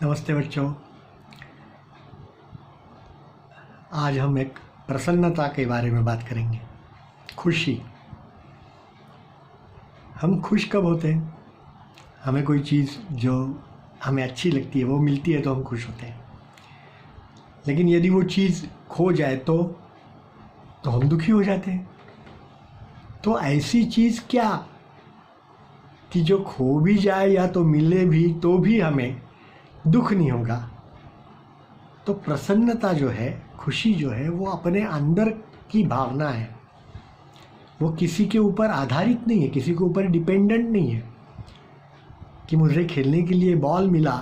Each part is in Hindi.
नमस्ते बच्चों। आज हम एक प्रसन्नता के बारे में बात करेंगे। खुशी। हम खुश कब होते हैं? हमें कोई चीज़ जो हमें अच्छी लगती है वो मिलती है तो हम खुश होते हैं। लेकिन यदि वो चीज़ खो जाए तो हम दुखी हो जाते हैं। तो ऐसी चीज़ क्या कि जो खो भी जाए या तो मिले भी तो भी हमें दुख नहीं होगा। तो प्रसन्नता जो है, खुशी जो है, वो अपने अंदर की भावना है। वो किसी के ऊपर आधारित नहीं है, किसी के ऊपर डिपेंडेंट नहीं है कि मुझे खेलने के लिए बॉल मिला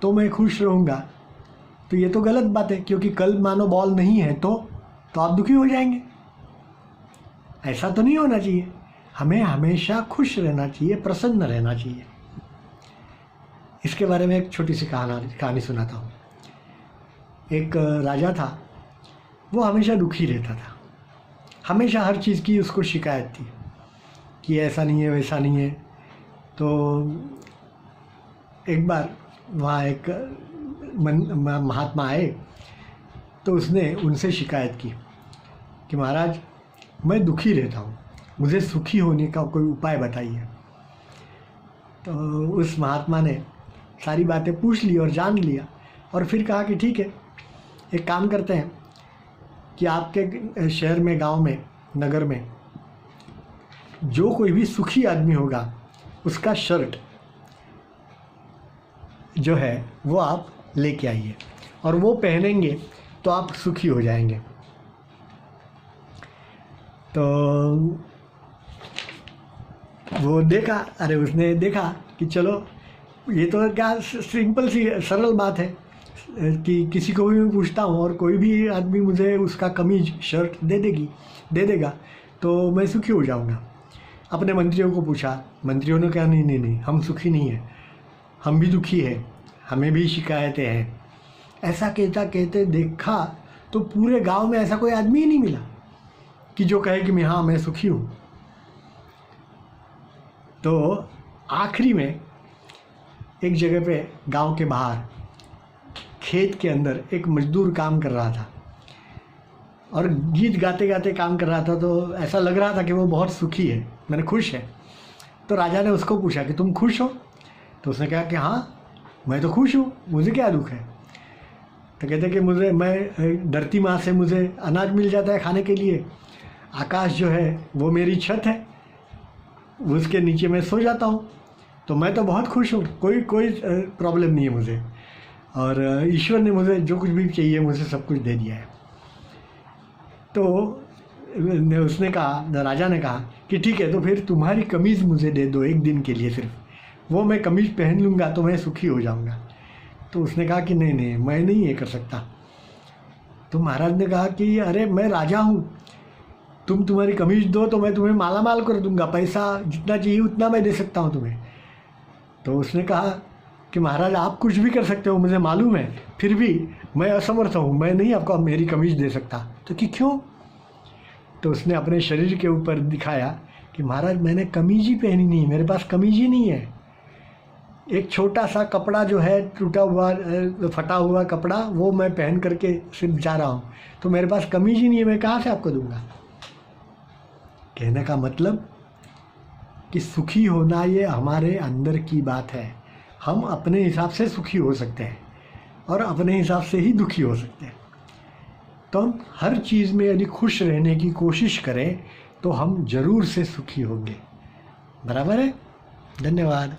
तो मैं खुश रहूँगा। तो ये तो गलत बात है, क्योंकि कल मानो बॉल नहीं है तो आप दुखी हो जाएंगे। ऐसा तो नहीं होना चाहिए। हमें हमेशा खुश रहना चाहिए, प्रसन्न रहना चाहिए। इसके बारे में एक छोटी सी कहानी सुनाता हूँ। एक राजा था, वो हमेशा दुखी रहता था। हमेशा हर चीज़ की उसको शिकायत थी कि ऐसा नहीं है, वैसा नहीं है। तो एक बार वहाँ एक महात्मा आए तो उसने उनसे शिकायत की कि महाराज, मैं दुखी रहता हूँ, मुझे सुखी होने का कोई उपाय बताइए। तो उस महात्मा ने सारी बातें पूछ ली और जान लिया और फिर कहा कि ठीक है, एक काम करते हैं कि आपके शहर में, गांव में, नगर में जो कोई भी सुखी आदमी होगा उसका शर्ट जो है वो आप लेके आइए और वो पहनेंगे तो आप सुखी हो जाएंगे। तो वो देखा, उसने देखा कि चलो ये तो क्या सिंपल सी सरल बात है कि किसी को भी मैं पूछता हूँ और कोई भी आदमी मुझे उसका कमीज शर्ट दे देगा तो मैं सुखी हो जाऊँगा। अपने मंत्रियों को पूछा, मंत्रियों ने कहा नहीं, हम सुखी नहीं हैं, हम भी दुखी हैं, हमें भी शिकायतें हैं। ऐसा कहते देखा तो पूरे गांव में ऐसा कोई आदमी ही नहीं मिला कि जो कहे कि मैं सुखी हूँ। तो आखिरी में एक जगह पे गांव के बाहर खेत के अंदर एक मजदूर काम कर रहा था और गीत गाते गाते काम कर रहा था। तो ऐसा लग रहा था कि वो बहुत सुखी है, मैंने खुश है। तो राजा ने उसको पूछा कि तुम खुश हो? तो उसने कहा कि हाँ, मैं तो खुश हूँ, मुझे क्या दुख है। तो कहते कि मैं धरती माँ से मुझे अनाज मिल जाता है खाने के लिए, आकाश जो है वो मेरी छत है, उसके नीचे मैं सो जाता हूँ, तो मैं तो बहुत खुश हूँ, कोई प्रॉब्लम नहीं है मुझे। और ईश्वर ने मुझे जो कुछ भी चाहिए मुझे सब कुछ दे दिया है। तो उसने कहा, राजा ने कहा कि ठीक है, तो फिर तुम्हारी कमीज़ मुझे दे दो एक दिन के लिए, सिर्फ वो मैं कमीज़ पहन लूँगा तो मैं सुखी हो जाऊँगा। तो उसने कहा कि नहीं, मैं नहीं ये कर सकता। तो महाराज ने कहा कि अरे मैं राजा हूँ, तुम्हारी कमीज दो तो मैं तुम्हें माला माल कर दूंगा, पैसा जितना चाहिए उतना मैं दे सकता हूँ तुम्हें। तो उसने कहा कि महाराज आप कुछ भी कर सकते हो, मुझे मालूम है, फिर भी मैं असमर्थ हूँ, मैं नहीं आपको मेरी कमीज दे सकता। तो कि क्यों? तो उसने अपने शरीर के ऊपर दिखाया कि महाराज मैंने कमीज ही पहनी नहीं, मेरे पास कमीज ही नहीं है। एक छोटा सा कपड़ा जो है, टूटा हुआ फटा हुआ कपड़ा, वो मैं पहन करके सिर्फ जा रहा हूँ, तो मेरे पास कमीज ही नहीं है, मैं कहाँ से आपको दूंगा। कहने का मतलब कि सुखी होना ये हमारे अंदर की बात है। हम अपने हिसाब से सुखी हो सकते हैं और अपने हिसाब से ही दुखी हो सकते हैं। तो हम हर चीज़ में यदि खुश रहने की कोशिश करें तो हम जरूर से सुखी होंगे। बराबर है? धन्यवाद।